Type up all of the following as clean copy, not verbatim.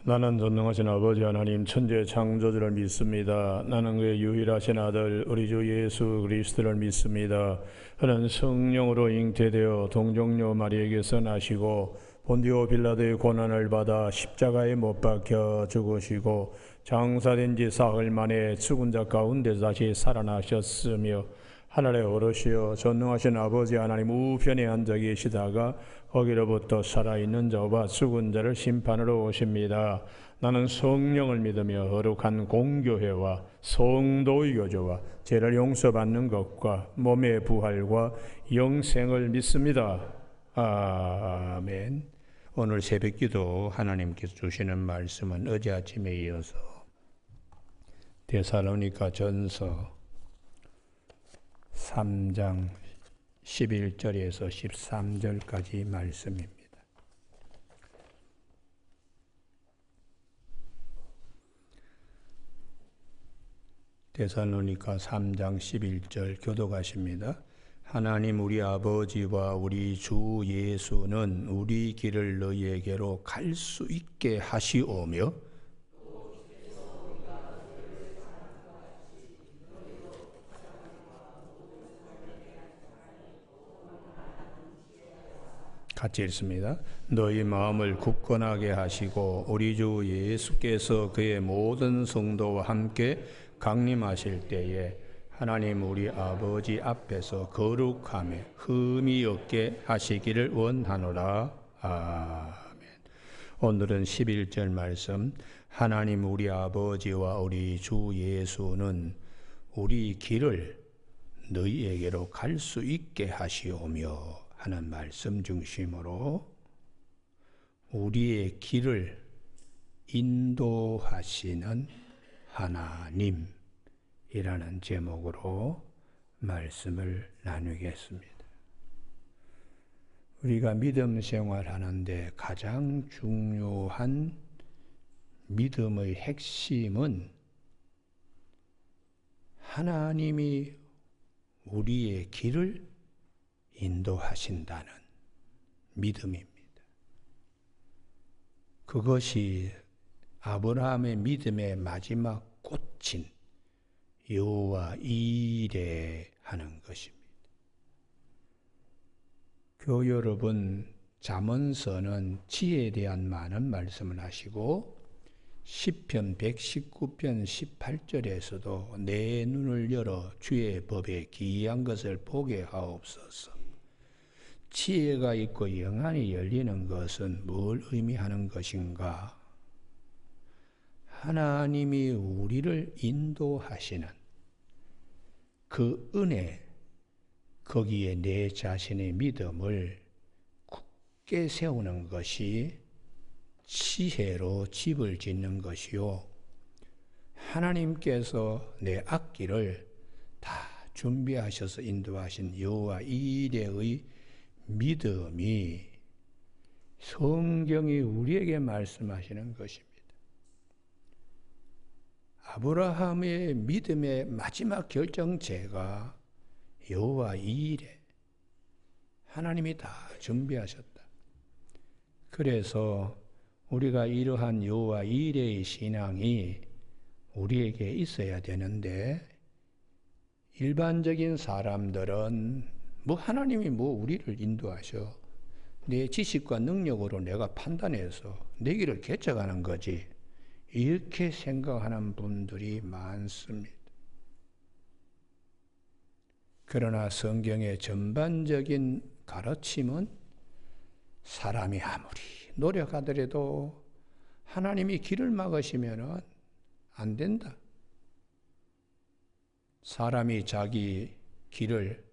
나는 전능하신 아버지 하나님 천지의 창조주를 믿습니다. 나는 그의 유일하신 아들 우리 주 예수 그리스도를 믿습니다. 그는 성령으로 잉태되어 동정녀 마리에게서 나시고 본디오 빌라도의 고난을 받아 십자가에 못 박혀 죽으시고 장사된 지 사흘 만에 죽은 자 가운데 다시 살아나셨으며 하늘에 오르시어 전능하신 아버지 하나님 우편에 앉아 계시다가 거기로부터 살아있는 자와 죽은 자를 심판으로 오십니다. 나는 성령을 믿으며 거룩한 공교회와 성도의 교제와 죄를 용서받는 것과 몸의 부활과 영생을 믿습니다. 아멘. 오늘 새벽기도 하나님께서 주시는 말씀은 어제 아침에 이어서 데살로니가 전서 3장 11절에서 13절까지 말씀입니다. 데살로니가 3장 11절 교독하십니다. 하나님 우리 아버지와 우리 주 예수는 우리 길을 너희에게로 갈 수 있게 하시오며 같이 읽습니다. 너희 마음을 굳건하게 하시고 우리 주 예수께서 그의 모든 성도와 함께 강림하실 때에 하나님 우리 아버지 앞에서 거룩함에 흠이 없게 하시기를 원하노라. 아멘. 오늘은 11절 말씀. 하나님 우리 아버지와 우리 주 예수는 우리 길을 너희에게로 갈 수 있게 하시오며 하는 말씀 중심으로 우리의 길을 인도하시는 하나님이라는 제목으로 말씀을 나누겠습니다. 우리가 믿음 생활하는데 가장 중요한 믿음의 핵심은 하나님이 우리의 길을 인도하신다는 믿음입니다. 그것이 아브라함의 믿음의 마지막 꽃인 여호와 이레 하는 것입니다. 교회 여러분, 잠언서는 지혜에 대한 많은 말씀을 하시고 시편 119편 18절에서도 내 눈을 열어 주의 법에 기이한 것을 보게 하옵소서. 지혜가 있고 영안이 열리는 것은 뭘 의미하는 것인가? 하나님이 우리를 인도하시는 그 은혜, 거기에 내 자신의 믿음을 굳게 세우는 것이 지혜로 집을 짓는 것이요. 하나님께서 내 앞길을 다 준비하셔서 인도하신 여호와 이레의 믿음이 성경이 우리에게 말씀하시는 것입니다. 아브라함의 믿음의 마지막 결정체가 여호와 이레, 하나님이 다 준비하셨다. 그래서 우리가 이러한 여호와 이레의 신앙이 우리에게 있어야 되는데 일반적인 사람들은 하나님이 우리를 인도하셔. 내 지식과 능력으로 내가 판단해서 내 길을 개척하는 거지. 이렇게 생각하는 분들이 많습니다. 그러나 성경의 전반적인 가르침은 사람이 아무리 노력하더라도 하나님이 길을 막으시면 안 된다. 사람이 자기 길을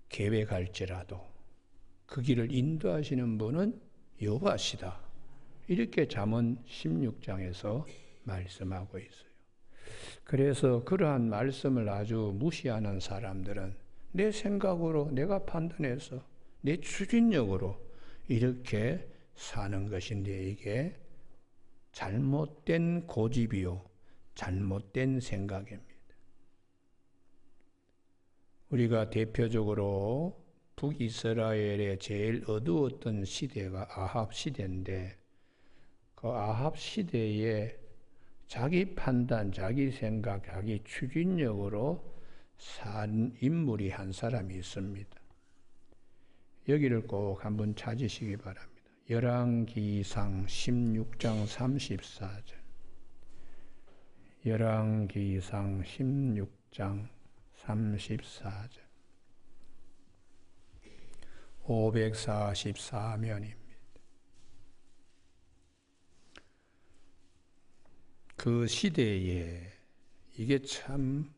계획할지라도 그 길을 인도하시는 분은 여호와시다. 이렇게 잠언 16장에서 말씀하고 있어요. 그래서 그러한 말씀을 아주 무시하는 사람들은 내 생각으로 내가 판단해서 내 추진력으로 이렇게 사는 것인데 이게 잘못된 고집이요 잘못된 생각입니다. 우리가 대표적으로 북이스라엘의 제일 어두웠던 시대가 아합 시대인데 그 아합 시대에 자기 판단, 자기 생각, 자기 추진력으로 산 인물이 한 사람이 있습니다. 여기를 꼭 한번 찾으시기 바랍니다. 열왕기상 16장 34절. 열왕기상 16장 34절. 544면입니다. 그 시대에 이게 참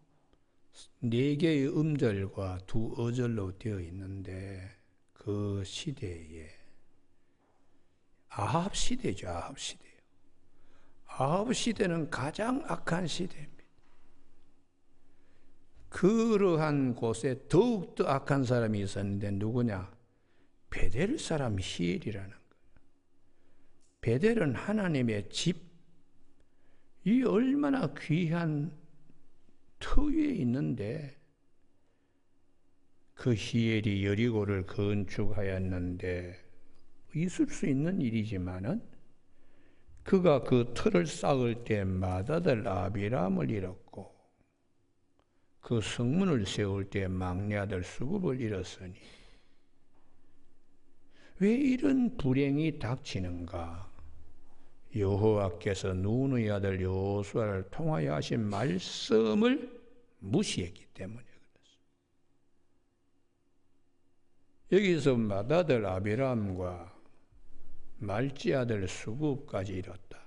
4개의 음절과 2 어절로 되어 있는데 그 시대에 아합 시대죠. 아합 시대요. 아합 시대는 가장 악한 시대입니다. 그러한 곳에 더욱더 악한 사람이 있었는데 누구냐? 베델 사람 히엘이라는 거예요. 베델은 하나님의 집, 이 얼마나 귀한 터 위에 있는데 그 히엘이 여리고를 건축하였는데 있을 수 있는 일이지만은 그가 그 터를 쌓을 때 맏아들 아비람을 잃었고 그 성문을 세울 때 막내 아들 수굽을 잃었으니 왜 이런 불행이 닥치는가? 여호와께서 눈의 아들 여호수아를 통하여 하신 말씀을 무시했기 때문에 그렇습니다. 여기서 맏아들 아비람과 말지 아들 수굽까지 잃었다.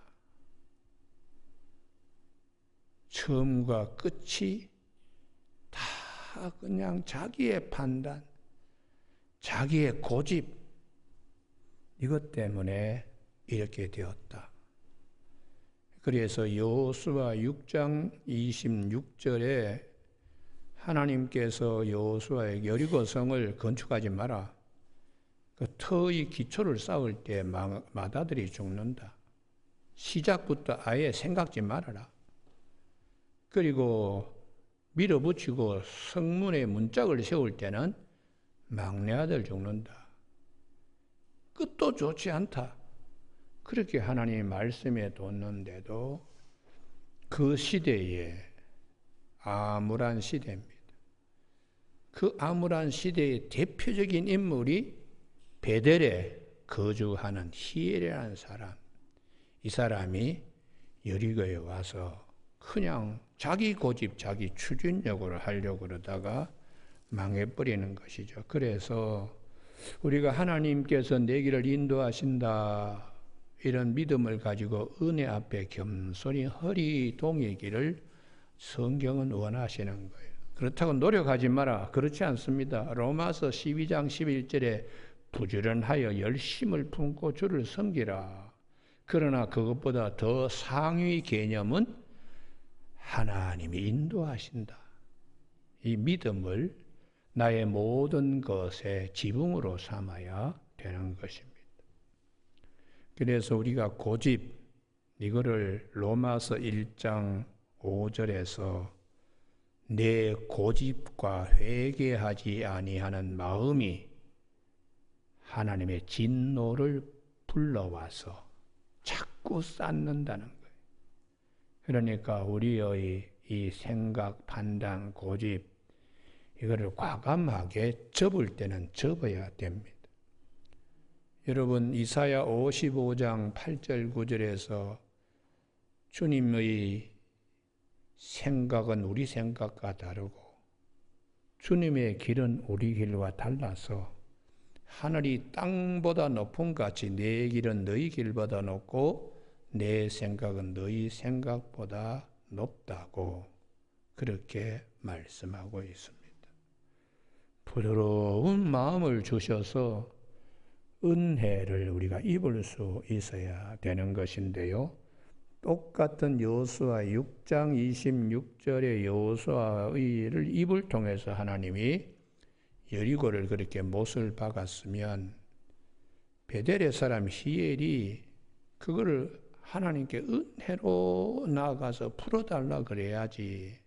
처음과 끝이 다 그냥 자기의 판단, 자기의 고집, 이것 때문에 이렇게 되었다. 그래서 여호수아 6장 26절에 하나님께서 여호수아에게 여리고성을 건축하지 마라. 그 터의 기초를 쌓을 때 맏아들이 죽는다. 시작부터 아예 생각지 말아라. 그리고 밀어붙이고 성문에 문짝을 세울 때는 막내 아들 죽는다. 끝도 좋지 않다. 그렇게 하나님의 말씀에 뒀는데도 그 시대에 암울한 시대입니다. 그 암울한 시대의 대표적인 인물이 베델에 거주하는 히엘이라는 사람. 이 사람이 여리고에 와서 그냥 자기 고집, 자기 추진력으로 하려고 그러다가 망해버리는 것이죠. 그래서 우리가 하나님께서 내 길을 인도하신다, 이런 믿음을 가지고 은혜 앞에 겸손히 허리 동이기를 성경은 원하시는 거예요. 그렇다고 노력하지 마라. 그렇지 않습니다. 로마서 12장 11절에 부지런하여 열심을 품고 주를 섬기라. 그러나 그것보다 더 상위 개념은 하나님이 인도하신다. 이 믿음을 나의 모든 것의 지붕으로 삼아야 되는 것입니다. 그래서 우리가 고집, 이거를 로마서 1장 5절에서 내 고집과 회개하지 아니하는 마음이 하나님의 진노를 불러와서 자꾸 쌓는다는 거예요. 그러니까 우리의 이 생각, 판단, 고집, 이거를 과감하게 접을 때는 접어야 됩니다. 여러분, 이사야 55장 8절 9절에서 주님의 생각은 우리 생각과 다르고 주님의 길은 우리 길과 달라서 하늘이 땅보다 높은 같이 내 길은 너희 길보다 높고 내 생각은 너희 생각보다 높다고 그렇게 말씀하고 있습니다. 부드러운 마음을 주셔서 은혜를 우리가 입을 수 있어야 되는 것인데요. 똑같은 여호수아 6장 26절의 여호수아의 입을 통해서 하나님이 여리고를 그렇게 못을 박았으면 베델의 사람 히엘이 그거를 하나님께 은혜로 나아가서 풀어달라 그래야지,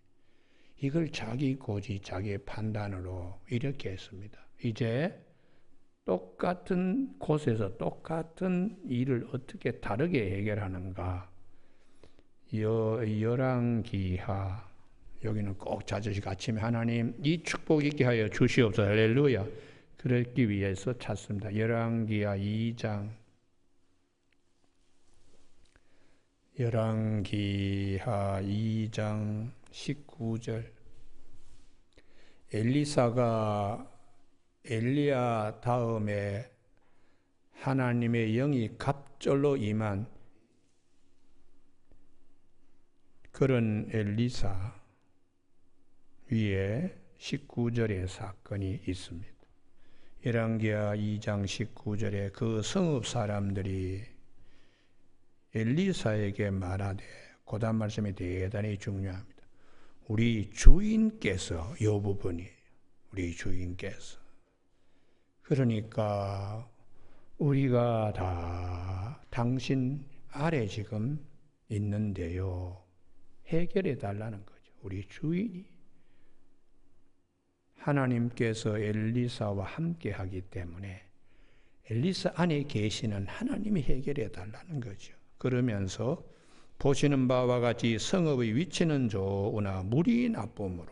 이걸 자기 고지, 자기 판단으로 이렇게 했습니다. 이제 똑같은 곳에서 똑같은 일을 어떻게 다르게 해결하는가? 열왕기하, 여기는 꼭 찾으시고 아침에 하나님 이 축복 있게 하여 주시옵소서. 할렐루야. 그러기 위해서 찾습니다. 열왕기하 2장, 열왕기하 2장 19절. 엘리사가 엘리야 다음에 하나님의 영이 갑절로 임한 그런 엘리사 위에 19절의 사건이 있습니다. 열왕기하 2장 19절에 그 성읍 사람들이 엘리사에게 말하되, 고단 말씀이 대단히 중요합니다. 우리 주인께서, 이 부분이 우리 주인께서, 그러니까 우리가 다 당신 아래 지금 있는데요, 해결해 달라는 거죠. 우리 주인이. 하나님께서 엘리사와 함께 하기 때문에 엘리사 안에 계시는 하나님이 해결해 달라는 거죠. 그러면서 보시는 바와 같이 성읍의 위치는 좋으나 물이 나쁨으로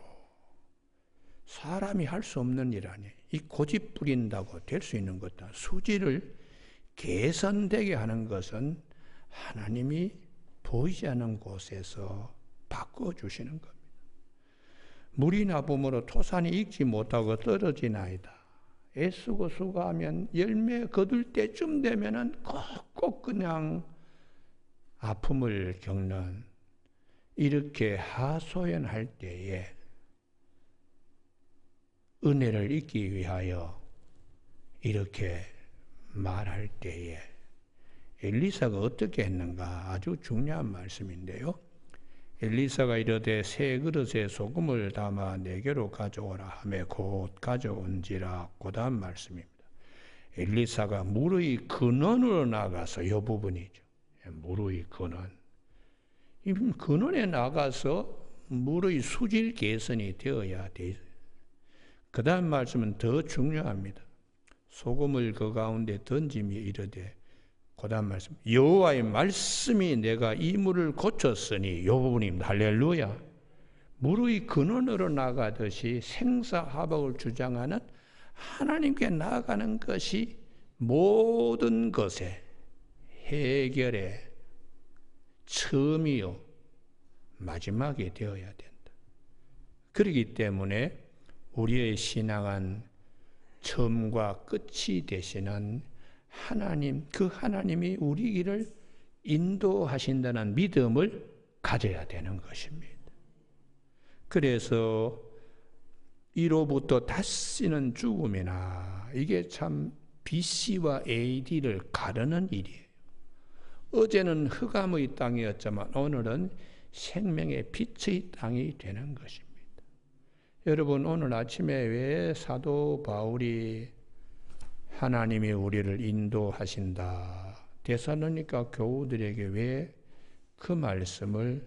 사람이 할 수 없는 일 아니에요. 이 고집 부린다고 될 수 있는 것다. 수질을 개선되게 하는 것은 하나님이 보이지 않는 곳에서 바꿔주시는 겁니다. 물이 나쁨으로 토산이 익지 못하고 떨어지나이다. 애쓰고 수고하면 열매 거둘 때쯤 되면은 꼭 그냥 아픔을 겪는, 이렇게 하소연할 때에 은혜를 잊기 위하여 이렇게 말할 때에 엘리사가 어떻게 했는가? 아주 중요한 말씀인데요. 엘리사가 이르되 새 그릇에 소금을 담아 내게로 가져오라 하며 곧 가져온지라, 고단 말씀입니다. 엘리사가 물의 근원으로 나가서, 이 부분이죠. 물의 근원. 이 근원에 나가서 물의 수질 개선이 되어야 돼. 그 다음 말씀은 더 중요합니다. 소금을 그 가운데 던짐이 이르되, 그 다음 말씀, 여호와의 말씀이 내가 이 물을 고쳤으니, 이 부분입니다. 할렐루야. 물의 근원으로 나가듯이 생사화복을 주장하는 하나님께 나아가는 것이 모든 것의 해결의 처음이요 마지막이 되어야 된다. 그렇기 때문에 우리의 신앙은 처음과 끝이 되시는 하나님, 그 하나님이 우리 길을 인도하신다는 믿음을 가져야 되는 것입니다. 그래서 이로부터 다시는 죽음이나, 이게 참 BC와 AD를 가르는 일이에요. 어제는 흑암의 땅이었지만 오늘은 생명의 빛의 땅이 되는 것입니다. 여러분, 오늘 아침에 왜 사도 바울이 하나님이 우리를 인도하신다, 데살로니가 교우들에게 왜 그 말씀을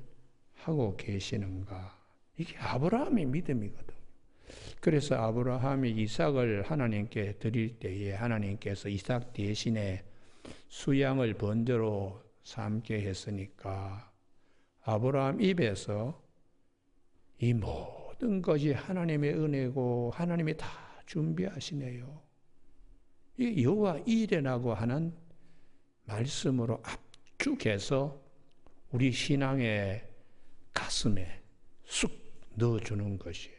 하고 계시는가? 이게 아브라함의 믿음이거든요. 그래서 아브라함이 이삭을 하나님께 드릴 때에 하나님께서 이삭 대신에 수양을 번제로 삼게 했으니까 아브라함 입에서 이 모든 것이 하나님의 은혜고 하나님이 다 준비하시네요, 이 여호와 이레라고 하는 말씀으로 압축해서 우리 신앙의 가슴에 쑥 넣어주는 것이에요.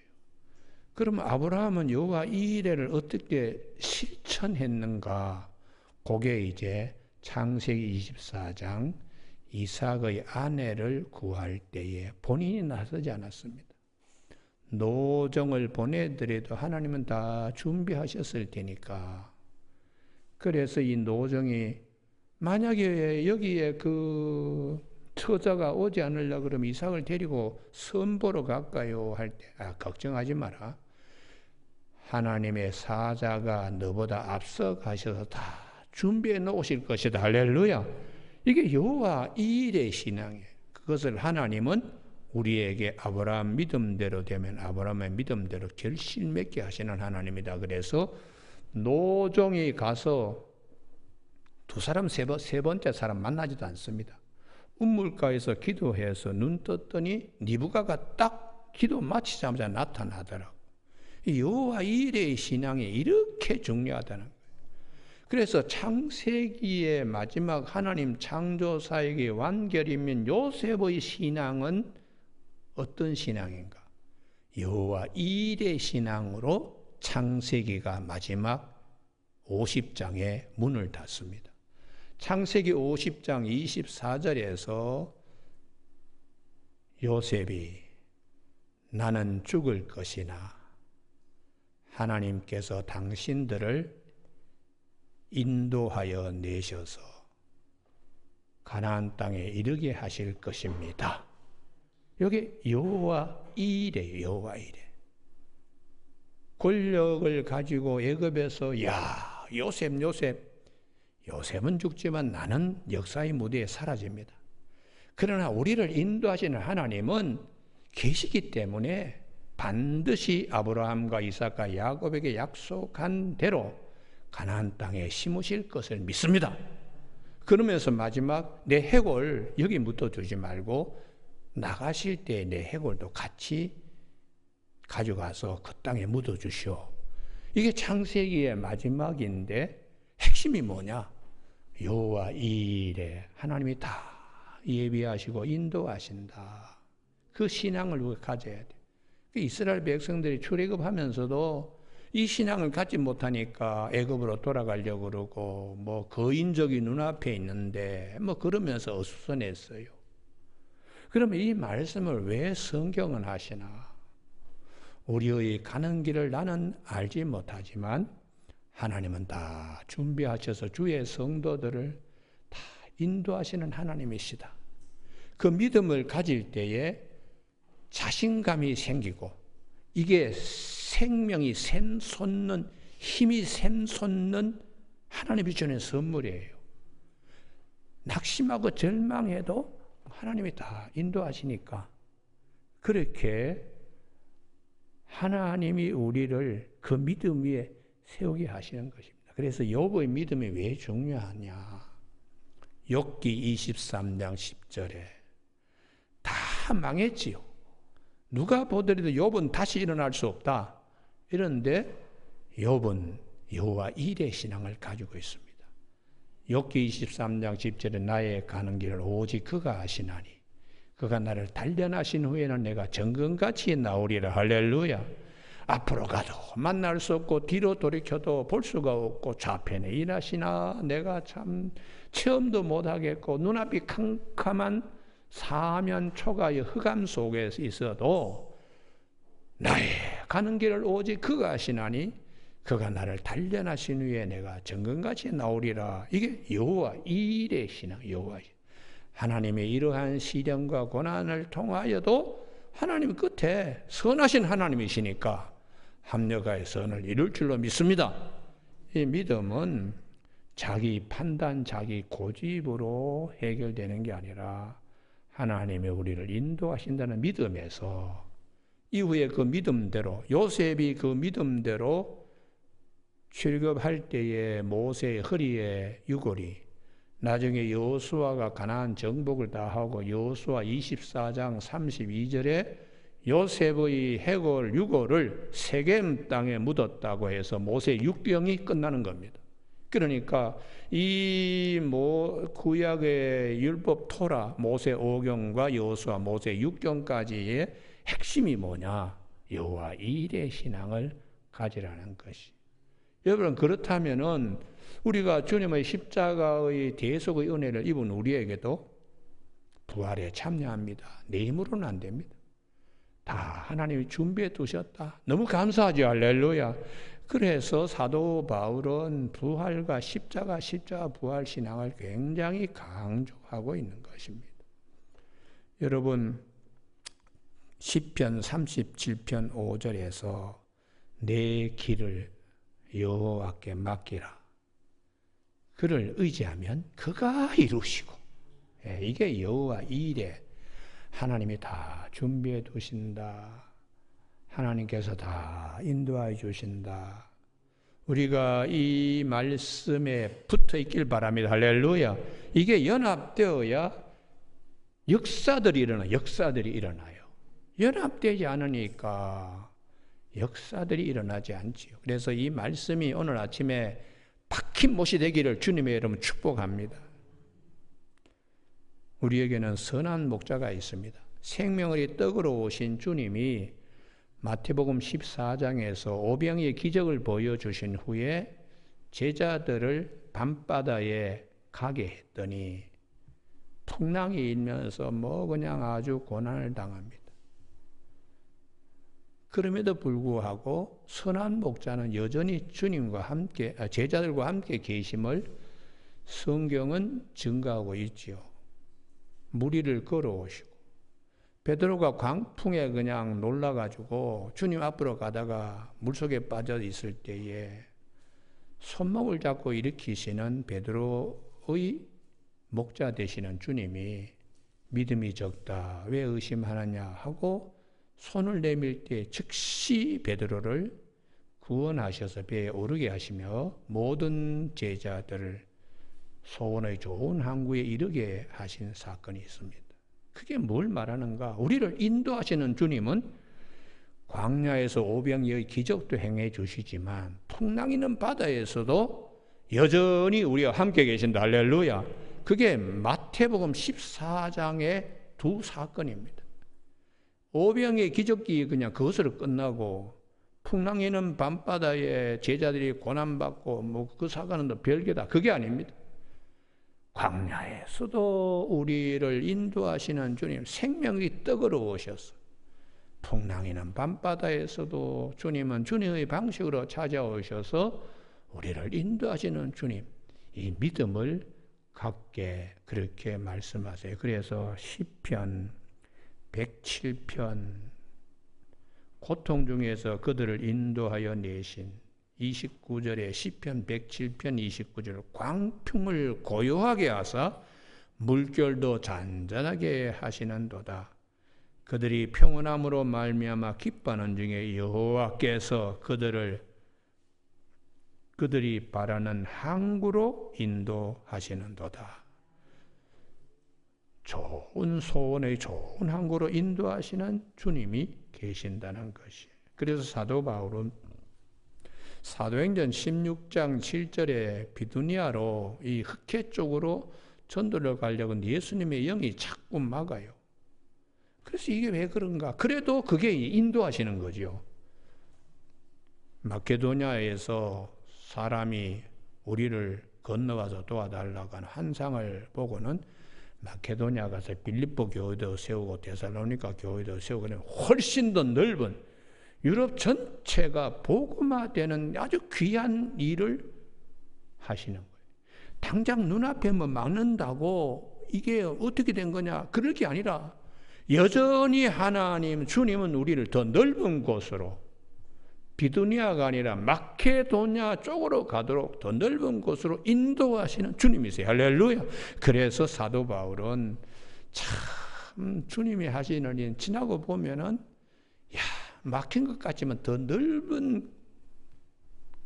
그럼 아브라함은 여호와 이레를 어떻게 실천했는가? 그게 이제 창세기 24장 이삭의 아내를 구할 때에 본인이 나서지 않았습니다. 노정을 보내더라도 하나님은 다 준비하셨을 테니까. 그래서 이 노정이 만약에 여기에 그 처자가 오지 않으려고 그러면 이삭을 데리고 선보러 갈까요? 할 때, 걱정하지 마라. 하나님의 사자가 너보다 앞서 가셔서 다 준비해 놓으실 것이다. 할렐루야. 이게 여호와 이레의 신앙이에요. 그것을 하나님은 우리에게 아브라함 믿음대로 되면 아브라함의 믿음대로 결실 맺게 하시는 하나님이다. 그래서 노종이 가서 두 사람 세 번째 사람 만나지도 않습니다. 우물가에서 기도해서 눈 떴더니 니부가가 딱 기도 마치자마자 나타나더라고. 여호와 이레의 신앙이 이렇게 중요하다는 거예요. 그래서 창세기의 마지막 하나님 창조사역의 완결이면 요셉의 신앙은 어떤 신앙인가? 여호와 이레 신앙으로 창세기가 마지막 50장의 문을 닫습니다. 창세기 50장 24절에서 요셉이 나는 죽을 것이나 하나님께서 당신들을 인도하여 내셔서 가나안 땅에 이르게 하실 것입니다. 여기 여호와 이레, 여호와 이레. 권력을 가지고 애굽에서 요셉은 죽지만 나는 역사의 무대에 사라집니다. 그러나 우리를 인도하시는 하나님은 계시기 때문에 반드시 아브라함과 이삭과 야곱에게 약속한 대로 가나안 땅에 심으실 것을 믿습니다. 그러면서 마지막 내 해골 여기 묻어두지 말고 나가실 때 내 해골도 같이 가져가서 그 땅에 묻어주시오. 이게 창세기의 마지막인데 핵심이 뭐냐? 여호와 이레, 하나님이 다 예비하시고 인도하신다. 그 신앙을 우리가 가져야 돼. 이스라엘 백성들이 출애굽하면서도 이 신앙을 갖지 못하니까 애굽으로 돌아가려고 그러고 뭐 거인족이 눈앞에 있는데 뭐 그러면서 어수선했어요. 그러면 이 말씀을 왜 성경은 하시나? 우리의 가는 길을 나는 알지 못하지만 하나님은 다 준비하셔서 주의 성도들을 다 인도하시는 하나님이시다. 그 믿음을 가질 때에 자신감이 생기고 이게 생명이 샘솟는 힘이 샘솟는 하나님이 주는 선물이에요. 낙심하고 절망해도 하나님이 다 인도하시니까 그렇게 하나님이 우리를 그 믿음 위에 세우게 하시는 것입니다. 그래서 욥의 믿음이 왜 중요하냐? 욥기 23장 10절에 다 망했지요. 누가 보더라도 욥은 다시 일어날 수 없다. 이런데 욥은 여호와 이레 신앙을 가지고 있습니다. 욥기 23장 10절에 나의 가는 길을 오직 그가 아시나니 그가 나를 단련하신 후에는 내가 정금같이 나오리라. 할렐루야. 앞으로 가도 만날 수 없고 뒤로 돌이켜도 볼 수가 없고 좌편에 일하시나 내가 참 체험도 못하겠고 눈앞이 캄캄한 사면 초가의 흑암 속에 있어도 나의 가는 길을 오직 그가 아시나니 그가 나를 단련하신 후에 내가 정금같이 나오리라. 이게 여호와 이레 신앙. 여호와 하나님의 이러한 시련과 고난을 통하여도 하나님 끝에 선하신 하나님이시니까 합력하여 선을 이룰 줄로 믿습니다. 이 믿음은 자기 판단, 자기 고집으로 해결되는 게 아니라 하나님이 우리를 인도하신다는 믿음에서 이후에 그 믿음대로 요셉이 그 믿음대로 출애굽할 때에 모세의 허리에 유골이 나중에 여호수아가 가나안 정복을 다 하고 여호수아 24장 32절에 요셉의 해골 유골을 세겜 땅에 묻었다고 해서 모세 육경이 끝나는 겁니다. 그러니까 이 구약의 율법 토라 모세 5경과 여호수아 모세 6경까지의 핵심이 뭐냐? 여호와 이레 신앙을 가지라는 것이. 여러분 그렇다면은 우리가 주님의 십자가의 대속의 은혜를 입은 우리에게도 부활에 참여합니다. 내 힘으로는 안 됩니다. 다 하나님이 준비해 두셨다. 너무 감사하죠. 할렐루야. 그래서 사도 바울은 부활과 십자가 부활 신앙을 굉장히 강조하고 있는 것입니다. 여러분 시편 37편 5절에서 내 길을 여호와께 맡기라. 그를 의지하면 그가 이루시고 이게 여호와 이레. 하나님이 다 준비해 두신다. 하나님께서 다 인도해 주신다. 우리가 이 말씀에 붙어 있길 바랍니다. 할렐루야. 이게 연합되어야 역사들이 일어나요. 연합되지 않으니까 역사들이 일어나지 않지요. 그래서 이 말씀이 오늘 아침에 박힌 못이 되기를 주님의 이름으로 축복합니다. 우리에게는 선한 목자가 있습니다. 생명의 떡으로 오신 주님이 마태복음 14장에서 오병이의 기적을 보여주신 후에 제자들을 밤바다에 가게 했더니 풍랑이 일면서 그냥 아주 고난을 당합니다. 그럼에도 불구하고 선한 목자는 여전히 주님과 함께, 제자들과 함께 계심을 성경은 증거하고 있지요. 무리를 걸어오시고 베드로가 광풍에 그냥 놀라가지고 주님 앞으로 가다가 물속에 빠져 있을 때에 손목을 잡고 일으키시는 베드로의 목자 되시는 주님이 믿음이 적다, 왜 의심하느냐 하고 손을 내밀 때 즉시 베드로를 구원하셔서 배에 오르게 하시며 모든 제자들을 소원의 좋은 항구에 이르게 하신 사건이 있습니다. 그게 뭘 말하는가? 우리를 인도하시는 주님은 광야에서 오병이의 기적도 행해 주시지만 풍랑이는 바다에서도 여전히 우리와 함께 계신다. 할렐루야. 그게 마태복음 14장의 두 사건입니다. 오병이의 기적이 그냥 그것으로 끝나고 풍랑이는 밤바다에 제자들이 고난받고 그 사건은 또 별개다. 그게 아닙니다. 광야에서도 우리를 인도하시는 주님, 생명의 떡으로 오셔서 풍랑이는 밤바다에서도 주님은 주님의 방식으로 찾아오셔서 우리를 인도하시는 주님, 이 믿음을 갖게 그렇게 말씀하세요. 그래서 시편 107편 고통 중에서 그들을 인도하여 내신 29절에 시편 107편 29절 광풍을 고요하게 하사 물결도 잔잔하게 하시는도다. 그들이 평온함으로 말미암아 기뻐하는 중에 여호와께서 그들이 바라는 항구로 인도하시는도다. 좋은 소원의 좋은 항구로 인도하시는 주님이 계신다는 것이에요. 그래서 사도 바울은 사도행전 16장 7절에 비두니아로 이 흑해 쪽으로 전도를 가려고 예수님의 영이 자꾸 막아요. 그래서 이게 왜 그런가? 그래도 그게 인도하시는 거죠. 마케도냐에서 사람이 우리를 건너가서 도와달라고 하는 환상을 보고는 마케도냐 가서 빌립보 교회도 세우고 데살로니가 교회도 세우고 훨씬 더 넓은 유럽 전체가 복음화되는 아주 귀한 일을 하시는 거예요. 당장 눈앞에 막는다고 이게 어떻게 된 거냐? 그럴 게 아니라 여전히 하나님, 주님은 우리를 더 넓은 곳으로 비두니아가 아니라 마케도냐 쪽으로 가도록 더 넓은 곳으로 인도하시는 주님이세요. 할렐루야. 그래서 사도 바울은 참 주님이 하시는 일 지나고 보면은 막힌 것 같지만 더 넓은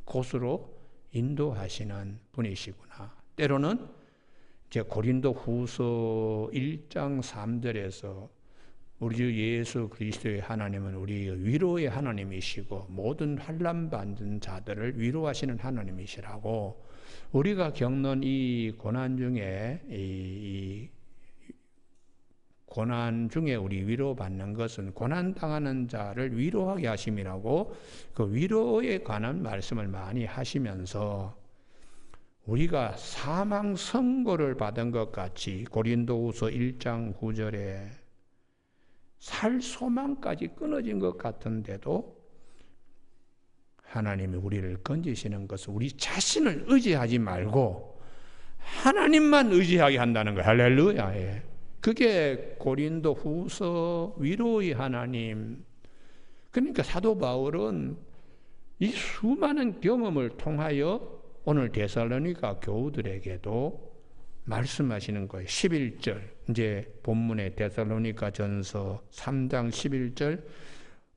곳으로 인도하시는 분이시구나. 때로는 이제 고린도 후서 1장 3절에서 우리 주 예수 그리스도의 하나님은 우리의 위로의 하나님이시고 모든 환난 받는 자들을 위로하시는 하나님이시라고, 우리가 겪는 이 고난 중에 이 고난 중에 우리 위로받는 것은 고난 당하는 자를 위로하게 하심이라고 그 위로에 관한 말씀을 많이 하시면서 우리가 사망 선고를 받은 것 같이 고린도후서 1장 9절에 살 소망까지 끊어진 것 같은데도 하나님이 우리를 건지시는 것은 우리 자신을 의지하지 말고 하나님만 의지하게 한다는 거예요. 할렐루야. 예. 그게 고린도 후서 위로의 하나님. 그러니까 사도 바울은 이 수많은 경험을 통하여 오늘 데살로니가 교우들에게도 말씀하시는 거예요. 11절 이제 본문의 데살로니가 전서 3장 11절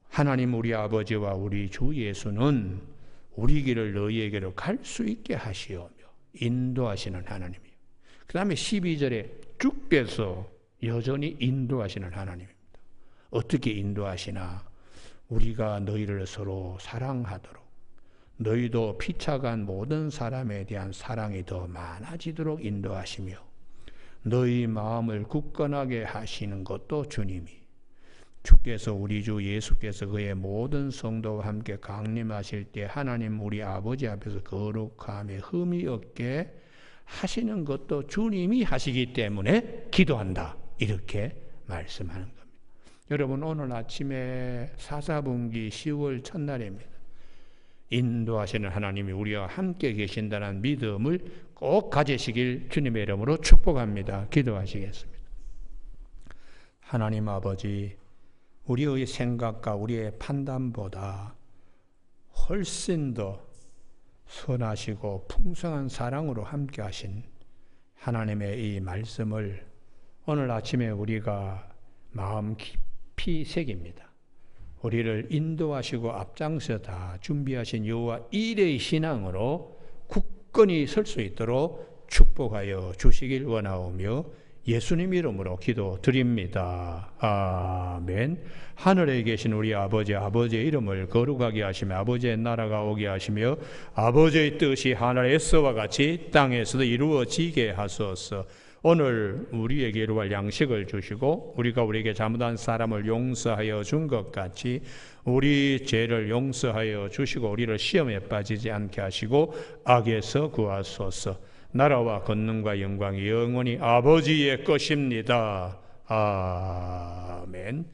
하나님 우리 아버지와 우리 주 예수는 우리 길을 너희에게로 갈 수 있게 하시오며 인도하시는 하나님이에요. 그 다음에 12절에 주께서 여전히 인도하시는 하나님입니다. 어떻게 인도하시나? 우리가 너희를 서로 사랑하도록, 너희도 피차간 모든 사람에 대한 사랑이 더 많아지도록 인도하시며, 너희 마음을 굳건하게 하시는 것도 주님이, 주께서 우리 주 예수께서 그의 모든 성도와 함께 강림하실 때 하나님 우리 아버지 앞에서 거룩함에 흠이 없게 하시는 것도 주님이 하시기 때문에 기도한다. 이렇게 말씀하는 겁니다. 여러분, 오늘 아침에 사사분기 10월 첫날입니다. 인도하시는 하나님이 우리와 함께 계신다는 믿음을 꼭 가지시길 주님의 이름으로 축복합니다. 기도하시겠습니다. 하나님 아버지, 우리의 생각과 우리의 판단보다 훨씬 더 선하시고 풍성한 사랑으로 함께 하신 하나님의 이 말씀을 오늘 아침에 우리가 마음 깊이 새깁니다. 우리를 인도하시고 앞장서 다 준비하신 여호와 일의 신앙으로 굳건히 설 수 있도록 축복하여 주시길 원하오며 예수님 이름으로 기도드립니다. 아멘. 하늘에 계신 우리 아버지, 아버지의 이름을 거룩하게 하시며 아버지의 나라가 오게 하시며 아버지의 뜻이 하늘에서와 같이 땅에서도 이루어지게 하소서. 오늘 우리에게 이루어갈 양식을 주시고 우리가 우리에게 잘못한 사람을 용서하여 준 것 같이 우리 죄를 용서하여 주시고 우리를 시험에 빠지지 않게 하시고 악에서 구하소서. 나라와 권능과 영광이 영원히 아버지의 것입니다. 아멘.